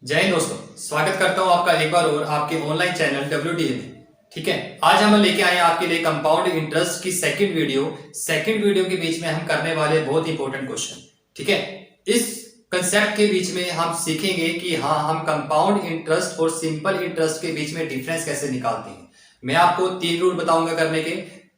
जय हिंद दोस्तों, स्वागत करता हूं आपका एक बार और आपके ऑनलाइन चैनल WDA में। ठीक है, आज हम लेके आए हैं आपके लिए कंपाउंड इंटरेस्ट की सेकंड वीडियो के बीच में हम करने वाले बहुत इंपॉर्टेंट क्वेश्चन। ठीक है, इस कंसेप्ट के बीच में हम सीखेंगे कि हाँ, हम कंपाउंड इंटरेस्ट और सिंपल इंटरेस्ट के बीच में डिफरेंस कैसे निकालते हैं। मैं आपको 3 रूल बताऊंगा करने के।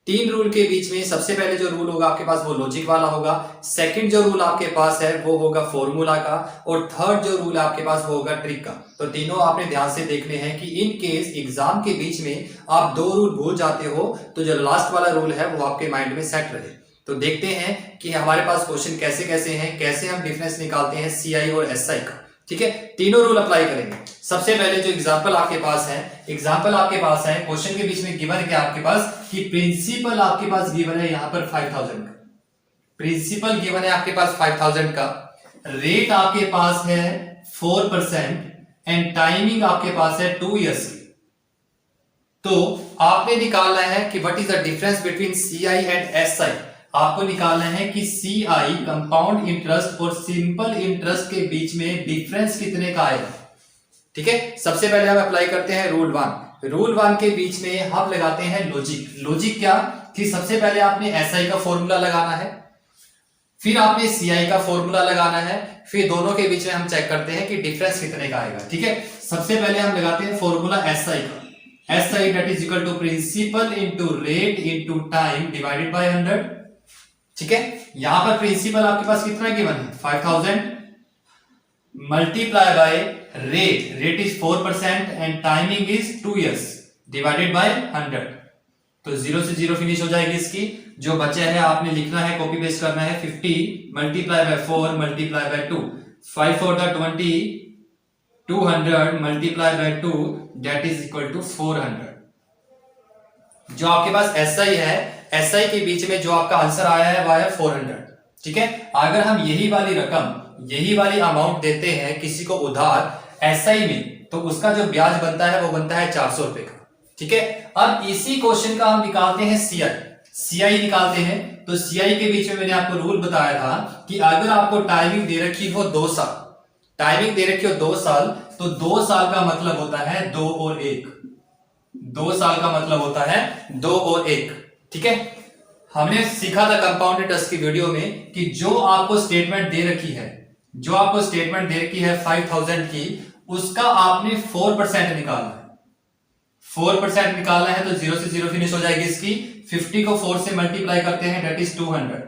3 रूल के बीच में सबसे पहले जो रूल होगा आपके पास वो लॉजिक वाला होगा। सेकंड जो रूल आपके पास है वो होगा फॉर्मूला का, और थर्ड जो रूल आपके पास वो होगा ट्रिक का। तो तीनों आपने ध्यान से देखने हैं कि इन केस एग्जाम के बीच में आप 2 रूल भूल जाते हो तो जो लास्ट वाला रूल है वो आपके माइंड में सेट रहे। तो देखते हैं कि हमारे पास क्वेश्चन कैसे कैसे हैं, कैसे हम डिफरेंस निकालते हैं CI और SI का। ठीक है, तीनों रूल अप्लाई करेंगे। सबसे पहले जो एग्जांपल आपके पास है, क्वेश्चन के बीच में गिवन है आपके पास कि प्रिंसिपल आपके पास गिवन है यहां पर 5000 का। प्रिंसिपल गिवन है आपके पास 5000 का, रेट आपके पास है 4% एंड टाइमिंग आपके पास है 2 इयर्स की। तो आपने निकालना है कि what is the difference between CI and SI। आपको निकालना है कि CI कंपाउंड इंटरेस्ट और सिंपल इंटरेस्ट के बीच में डिफरेंस कितने का आएगा। ठीक है, सबसे पहले हम अप्लाई करते हैं रूल 1 के बीच में हम लगाते हैं लॉजिक क्या कि सबसे पहले आपने SI का फॉर्मूला लगाना है, फिर आपने CI का फॉर्मूला लगाना है, फिर दोनों के बीच में हम चेक करते हैं कि डिफरेंस कितने का आएगा। ठीक है, सबसे पहले हम लगाते हैं फॉर्मूला SI का। SI that is equal to principal into rate into time divided by 100। ठीक है, यहां पर प्रिंसिपल आपके पास कितना गिवन है 5000 multiply by rate is 4% and timing is 2 years divided by 100। तो 0 से 0 फिनिश हो जाएगी इसकी। जो बचे है आपने लिखना है, कॉपी पेस्ट करना है 50 multiply by 4 multiply by 2, 5 4 20, 200 multiply by 2 that is equal to 400। जो आपके पास SI है, SI के बीच में जो आपका आंसर आया है वह है 400। ठीक है, अगर हम यही वाली अमाउंट देते हैं किसी को उधार SI में, तो उसका जो ब्याज बनता है वो बनता है 400 रुपए का। ठीक है, अब इसी क्वेश्चन का हम निकालते हैं CI निकालते हैं। तो CI के बीच में मैंने आपको रूल बताया था कि अगर आपको टाइमिंग दे रखी हो 2 साल, तो 2 साल का मतलब होता है 2 और 1। 2 साल का मतलब होता है 2 और 1। ठीक है, हमने सीखा था कंपाउंड इंटरेस्ट की वीडियो में कि जो आपको स्टेटमेंट दे रखी है 5000 की, उसका आपने 4% निकालना है। 4% निकालना है तो 0 से 0 फिनिश हो जाएगी इसकी। 50 को 4 से मल्टीप्लाई करते हैं दैट इज 200।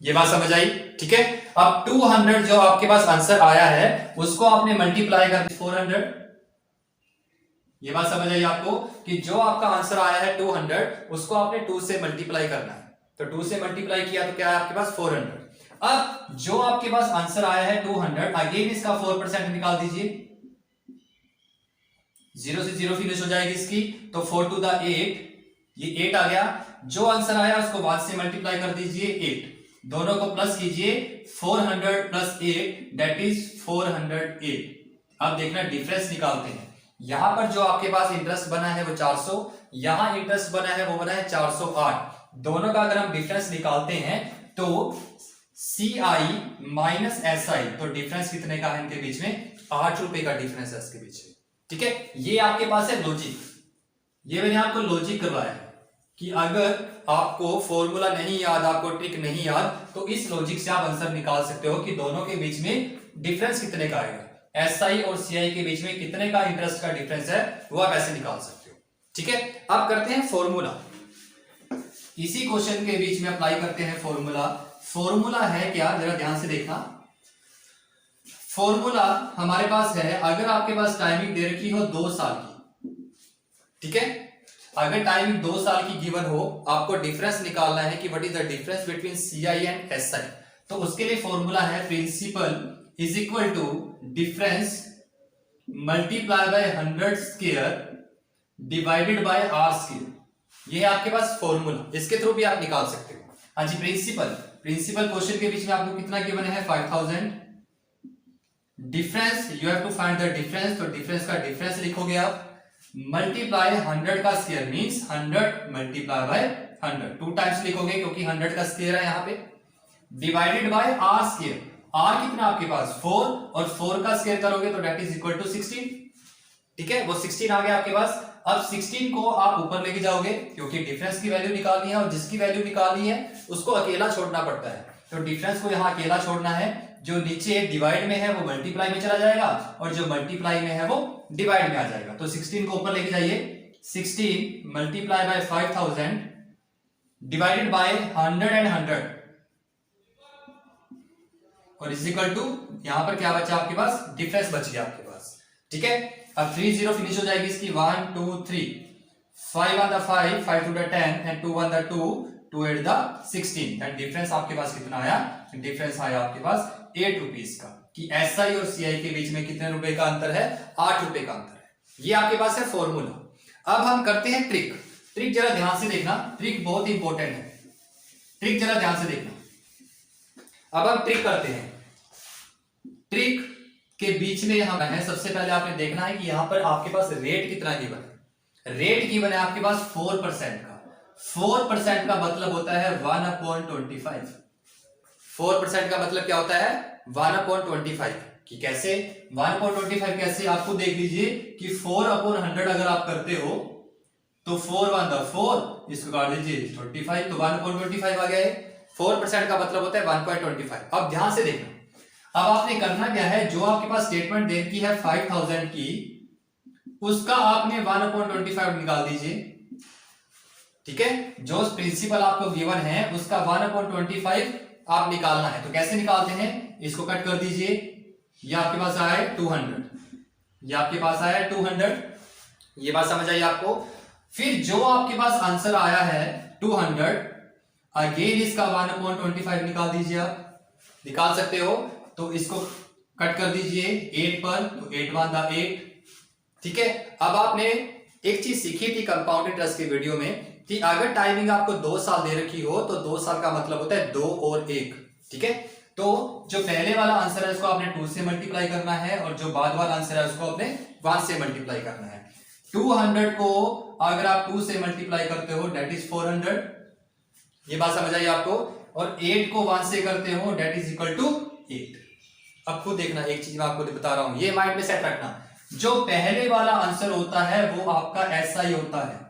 ये बात समझ आई। ठीक है, अब 200 जो आपके पास आंसर आया है उसको आपने मल्टीप्लाई कर 400। ये बात समझ आई आपको कि जो आपका आंसर आया है 200 उसको आपने 2 से मल्टीप्लाई करना है। तो 2 से मल्टीप्लाई किया तो क्या है आपके पास 400। अब जो आपके पास आंसर आया है 200, अगेन इसका 4% निकाल दीजिए। 0 से 0 फिनिश हो जाएगी इसकी। तो 4 to the 8, ये 8 आ गया। जो आंसर आया उसको 1 से मल्टीप्लाई कर दीजिए 8, दोनों को प्लस कीजिए। 400 प्लस 8 दैट इज 408। अब देखना डिफरेंस निकालते हैं। यहां पर जो आपके पास इंटरेस्ट बना है वो 400, यहां इंटरेस्ट बना है वो बना है 408। दोनों का अगर हम डिफरेंस निकालते हैं तो CI माइनस SI, तो डिफरेंस कितने का है इनके बीच में 8 रुपए का डिफरेंस है इसके बीच में। ठीक है, ये आपके पास है लॉजिक। ये मैंने आपको लॉजिक करवाया है कि अगर आपको फॉर्मूला नहीं याद, आपको ट्रिक नहीं याद, तो इस लॉजिक से आप आंसर निकाल सकते हो कि दोनों के बीच में डिफरेंस कितने का आएगा। SI और CI के बीच में कितने का इंटरेस्ट का डिफरेंस है वो आप ऐसे निकाल सकते हो। ठीक है, अब करते हैं फॉर्मूला। इसी क्वेश्चन के बीच में अप्लाई करते हैं फॉर्मूला है क्या, जरा ध्यान से देखना। फॉर्मूला हमारे पास है, अगर आपके पास टाइमिंग दे रखी हो 2 साल की। ठीक है, अगर टाइमिंग 2 साल की गिवन हो, आपको डिफरेंस निकालना है कि what is the difference between CI and SI। तो उसके लिए फॉर्मूला है principal is equal to difference multiply by 100 square divided by R square. ये है आपके पास फॉर्मूला, इसके थ्रू भी आप निकाल सकते हो। हाँ जी, प्रिंसिपल क्वेश्चन के बीच में आपको कितना गिवन है 5000। Difference you have to find the difference, तो डिफरेंस का डिफरेंस लिखोगे आप, मल्टीप्लाई 100 का square means 100 multiply by 100, 2 times लिखोगे क्योंकि 100 का स्क्वायर है यहां पे, divided by R square. R कितना आपके पास 4 और 4 का स्क्वायर करोगे तो दैट इज इक्वल टू 16। ठीक है, वो 16 आ गया आपके पास। अब 16 को आप ऊपर लेके जाओगे क्योंकि डिफरेंस की वैल्यू निकालनी है और जिसकी वैल्यू निकालनी है उसको अकेला छोड़ना पड़ता है। तो डिफरेंस को यहाँ अकेला छोड़ना है, जो नीचे डिवाइड में है वो मल्टीप्लाई में चला जाएगा और जो मल्टीप्लाई में है वो डिवाइड में आ जाएगा। तो 16 को ऊपर लेके जाइए, 16 multiply by 5000 divided by 100 and 100 और इज इक्वल टू, यहां पर क्या बचा आपके पास, डिफरेंस बच गया आपके पास। ठीक है, अब 3 0 फिनिश हो जाएगी इसकी, 1 2 3, 5 1 5, 5 2 10 एंड 2 1 2, 2 8 16 एंड डिफरेंस आपके पास कितना आया, डिफरेंस आया आपके पास 8 रुपीस का। कि एसआई और सीआई के बीच में कितने रुपए का अंतर है, 8 रुपए का अंतर है। ये आपके पास है फॉर्मूला। अब हम करते हैं ट्रिक। ट्रिक जरा ध्यान से देखना, ट्रिक बहुत इंपॉर्टेंट है, ट्रिक जरा ध्यान से देखना। अब हम ट्रिक करते हैं। ट्रिक के बीच में हम है, सबसे पहले आपने देखना है कि यहां पर आपके पास रेट कितना गिवन है। रेट गिवन है आपके पास 4% का। 4% का मतलब होता है 1/25। 4% का मतलब क्या होता है, 1/25। कि कैसे 1/25 कैसे, आपको देख लीजिए कि 4/100 अगर आप करते हो तो 4 1 4, इसको काट दीजिए 25, तो 1/25 आ गया है। 4% का मतलब होता है 1/25। अब ध्यान से देखना, अब आपने करना क्या है, जो आपके पास स्टेटमेंट दे रखी है 5000 की, उसका आपने 1/25 निकाल दीजिए। ठीक है, जो प्रिंसिपल आपको गिवन है उसका 1/25 आप निकालना है। तो कैसे निकालते हैं, इसको कट कर दीजिए, ये आपके पास आया है 200, ये आपके पास आया है 200। ये बात समझ आई आपको। फिर जो आपके पास आंसर आया है 200, अगेन इसका 1/25 निकाल दीजिए। आप निकाल सकते हो, तो इसको कट कर दीजिए 8 पर, तो 8 1 8। ठीक है, अब आपने एक चीज सीखी थी कंपाउंड इंटरेस्ट की वीडियो में कि अगर टाइमिंग आपको 2 साल दे रखी हो तो 2 साल का मतलब होता है 2 और 1। ठीक है, तो जो पहले वाला आंसर है उसको आपने 2 से मल्टीप्लाई करना है और जो बाद वाला आंसर है उसको आपने 1 से मल्टीप्लाई करना है। 200 को अगर आप 2 से मल्टीप्लाई करते हो दैट इज 400। ये बात समझ आई आपको। और 8 को 1 से करते हो दैट इज इक्वल टू 8। अब खुद देखना, एक चीज मैं आपको बता रहा हूं, ये माइंड में सेट रखना, जो पहले वाला आंसर होता है वो आपका एसआई होता है।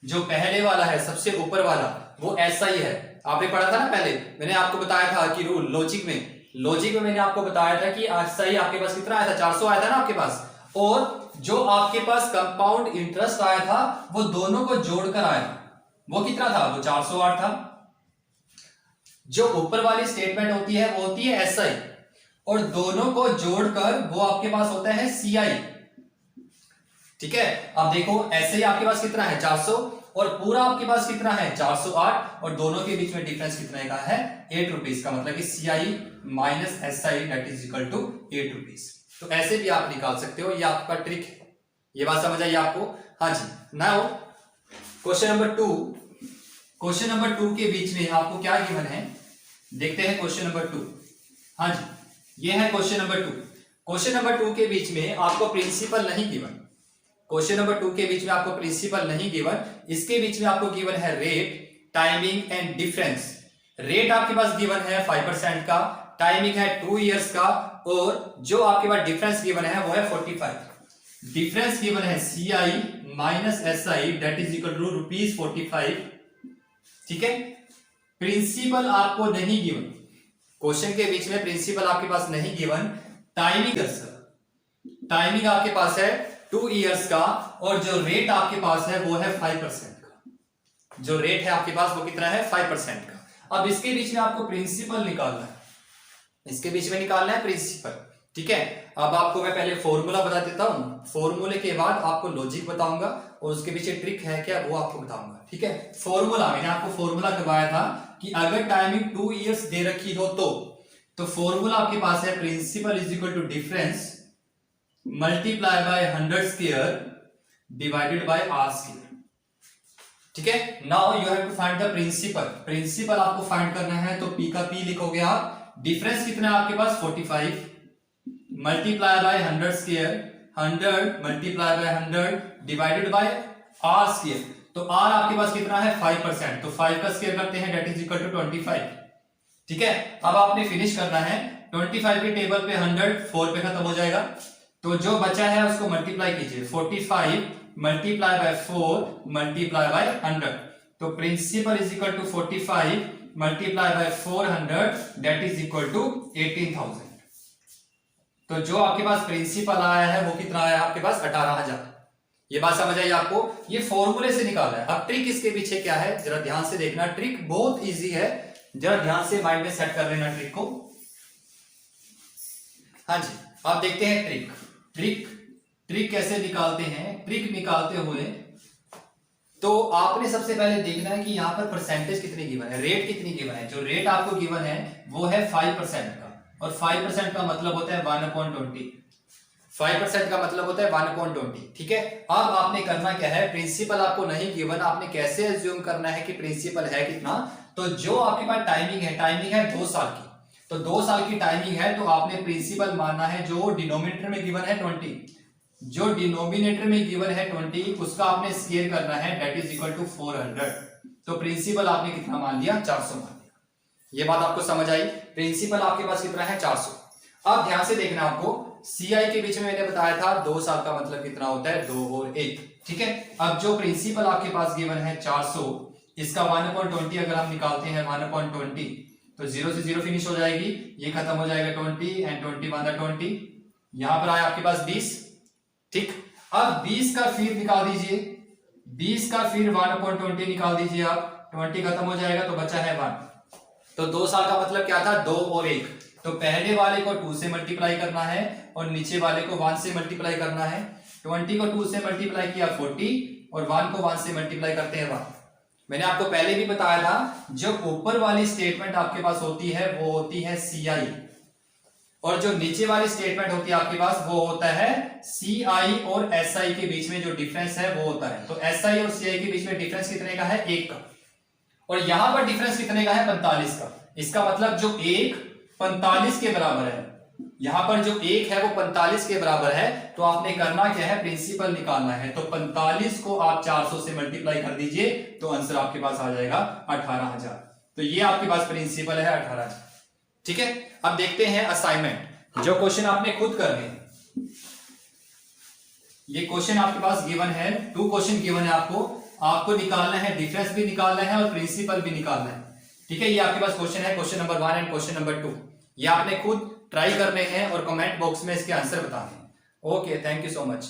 जो पहले वाला है सबसे ऊपर वाला वो एसआई है। आपने पढ़ा था ना पहले, मैंने आपको बताया था कि रूल लॉजिक में मैंने आपको बताया था कि एसआई आपके पास कितना आया था, 400 आया था ना आपके पास। और जो आपके पास कंपाउंड इंटरेस्ट आया था वो दोनों को जोड़कर आया था, वो कितना था, वो 408 था। जो ऊपर वाली स्टेटमेंट होती है वो होती है एसआई और दोनों को जोड़कर वो आपके पास होता है सीआई। ठीक है, अब देखो ऐसे आपके पास कितना है 400 और पूरा आपके पास कितना है 408 और दोनों के बीच में डिफरेंस कितने का है 8 रुपीस का। मतलब कि CI minus SI that is equal to 8 rupees. तो ऐसे भी आप निकाल सकते हो, ये आपका ट्रिक है। ये बात समझ आई आपको। हाँ जी, now question number 2। Question number 2 के बीच में आपको क्या गिवन है, देखते हैं क्वेश्चन नंबर 2। हाँ जी, ये है क्वेश्चन नंबर 2। क्वेश्चन नंबर 2 के बीच में आपको प्रिंसिपल नहीं गिवन। क्वेश्चन नंबर 2 के बीच में आपको प्रिंसिपल नहीं गिवन, इसके बीच में आपको गिवन है rate, timing and difference. Rate आपके पास गिवन है 5% का, टाइमिंग है 2 इयर्स का और जो आपके पास डिफरेंस गिवन है वो है 45। डिफरेंस गिवन है CI minus SI that is equal to ₹45। ठीक है, प्रिंसिपल आपको नहीं गिवन, क्वेश्चन के बीच में प्रिंसिपल आपके पास नहीं गिवन। टाइमिंग आपके पास है 2 इयर्स का और जो रेट आपके पास है वो है 5% का। जो रेट है आपके पास वो कितना है 5% का। अब इसके बीच में आपको प्रिंसिपल निकालना है, इसके बीच में निकालना है प्रिंसिपल। ठीक है, अब आपको मैं पहले फॉर्मूला बता देता हूं, फॉर्मूले के बाद आपको लॉजिक बताऊंगा और उसके पीछे ट्रिक है क्या वो आपको बताऊंगा। ठीक है, फॉर्मूला मैंने आपको फॉर्मूला करवाया था कि अगर टाइमिंग 2 इयर्स दे रखी हो तो फॉर्मूला आपके पास है principal is equal to difference multiply by 100 square divided by r square. ठीक है, now you have to find the principal. Principal आपको फाइंड करना है तो p का p लिखोगे आप। डिफरेंस कितना है आपके पास 45 multiply by 100 square, 100 multiply by 100 divided by r square. तो r आपके पास कितना है 5%, तो 5 का स्क्वायर करते हैं दैट इज इक्वल टू 25। ठीक है, अब आपने फिनिश करना है 25 की टेबल पे 100 4 पे खत्म हो जाएगा, तो जो बचा है उसको मल्टीप्लाई कीजिए, 45 मल्टीप्लाई बाय 4 मल्टीप्लाई बाय 100, तो principal is equal to 45 multiply by 400 that is equal to 18,000। तो जो आपके पास प्रिंसिपल आया है वो कितना आया आपके पास 18,000। ये बात समझ आई आपको, ये फॉर्मूले से निकाला है। अब ट्रिक इसके पीछे क्या है जरा ध्यान से देखना, ट्रिक बहुत इजी है, जरा ध्यान से माइंड में सेट कर लेना ट्रिक को। हाँ जी, आप देखते हैं ट्रिक ट्रिक ट्रिक कैसे निकालते हैं। ट्रिक निकालते हुए तो आपने सबसे पहले देखना है कि यहाँ पर परसेंटेज कितनी गिवन है, रेट कितनी गिवन है। जो रेट आपको गिवन है वो है 5% का, और 5% का मतलब होता है 1/20। 5% का मतलब होता है 1/20, ठीक है। अब आपने करना क्या है, प्रिंसिपल आपको नहीं गिवन, आपने कैसे एज्यूम करना है कि प्रिंसिपल है कितना। तो जो आपके पास टाइमिंग है 2 साल की, तो 2 साल की टाइमिंग है, तो आपने प्रिंसिपल मानना है जो डिनोमिनेटर में गिवन है 20, जो डिनोमिनेटर में गिवन है 20 उसका आपने स्क्वायर करना है, दैट इज इक्वल टू 400। तो प्रिंसिपल आपने कितना मान लिया, 400 मान लिया। ये बात आपको समझ आई, प्रिंसिपल आपके पास कितना है 400। अब ध्यान से देखना, आपको सीआई के बीच में मैंने बताया था 2 साल का मतलब कितना होता है 2 और 1, ठीक है। अब जो प्रिंसिपल आपके पास गिवन है 400, इसका 1/20 अगर हम निकालते हैं 1/20, तो 0 से 0 फिनिश हो जाएगी, ये खत्म हो जाएगा 20 एंड 20 यहां पर आया आपके पास 20, ठीक। अब 20 का फिर निकाल दीजिए, 20 का फिर 1/20 निकाल दीजिए आप, 20 खत्म हो जाएगा तो बचा है 1। तो 2 साल का मतलब क्या था 2 और 1, तो पहले वाले को 2 से मल्टीप्लाई करना है और नीचे वाले को 1 से मल्टीप्लाई करना है। 20 को 2 से मल्टीप्लाई किया 40 और 1 को 1 से मल्टीप्लाई करते हैं 1। मैंने आपको पहले भी बताया था, जो ऊपर वाली स्टेटमेंट आपके पास होती है वो होती है CI, और जो नीचे वाली स्टेटमेंट होती है आपके पास वो होता है CI और SI के बीच में जो डिफरेंस है वो होता है। तो SI और CI के बीच में डिफरेंस कितने का है 1 का, और यहां पर डिफरेंस कितने का है 45 का। इसका मतलब जो 1 45 के बराबर है, यहां पर जो 1 है वो 45 के बराबर है, तो आपने करना क्या है, प्रिंसिपल निकालना है। तो 45 को आप 400 से मल्टीप्लाई कर दीजिए, तो आंसर आपके पास आ जाएगा 18,000। तो ये आपके पास प्रिंसिपल है 18,000, ठीक है। अब देखते हैं असाइनमेंट, जो क्वेश्चन आपने खुद करने हैं। ये क्वेश्चन आपके पास गिवन है, 2 क्वेश्चन गिवन है आपको निकालना है, डिफरेंस भी निकालना है और प्रिंसिपल भी निकालना है, ठीक है। ये आपके पास क्वेश्चन है, question number 1 and question number 2। ये आपने खुद ट्राई करने हैं और कमेंट बॉक्स में इसके आंसर बताने हैं। Okay, thank you so much.